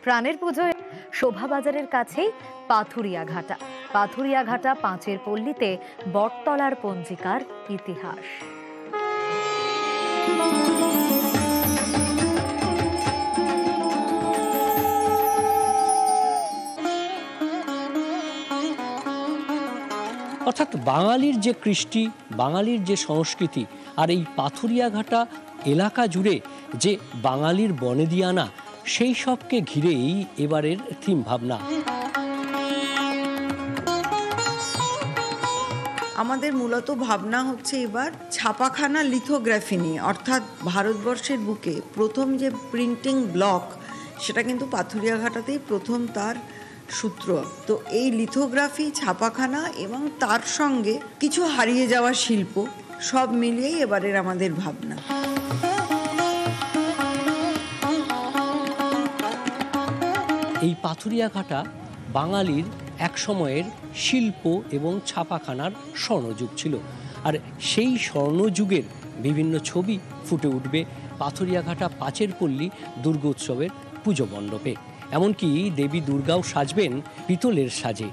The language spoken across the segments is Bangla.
প্রাণের পুজোয় শোভাবাজারের কাছেই পাথুরিয়াঘাটা। পাথুরিয়াঘাটা পাঁচের পল্লীতে বটতলার পঞ্জিকার ইতিহাস। অর্থাৎ বাঙালির যে কৃষ্টি, বাঙালির যে সংস্কৃতি, আর এই পাথুরিয়াঘাটা এলাকা জুড়ে যে বাঙালির বনেদিয়ানা, সেই সবকে ঘিরেই এবারের থিম ভাবনা। আমাদের মূলত ভাবনা হচ্ছে এবার ছাপাখানা লিথোগ্রাফি নিয়ে, অর্থাৎ ভারতবর্ষের বুকে প্রথম যে প্রিন্টিং ব্লক, সেটা কিন্তু পাথুরিয়াঘাটাতেই প্রথম তার সূত্র। তো এই লিথোগ্রাফি, ছাপাখানা এবং তার সঙ্গে কিছু হারিয়ে যাওয়া শিল্প, সব মিলিয়েই এবারের আমাদের ভাবনা। এই পাথুরিয়াঘাটা বাঙালির এক সময়ের শিল্প এবং ছাপাখানার স্বর্ণযুগ ছিল, আর সেই স্বর্ণযুগের বিভিন্ন ছবি ফুটে উঠবে পাথুরিয়াঘাটা পাঁচের পল্লী দুর্গোৎসবের পুজো মণ্ডপে। এমনকি দেবী দুর্গাও সাজবেন পিতলের সাজে,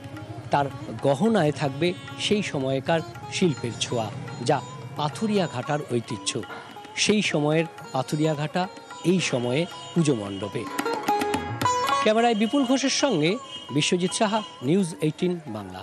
তার গহনায় থাকবে সেই সময়কার শিল্পের ছোঁয়া, যা পাথুরিয়াঘাটার ঐতিহ্য। সেই সময়ের পাথুরিয়াঘাটা এই সময়ে পুজো মণ্ডপে। ক্যামেরায় বিপুল ঘোষের সঙ্গে বিশ্বজিৎ সাহা, নিউজ 18 বাংলা।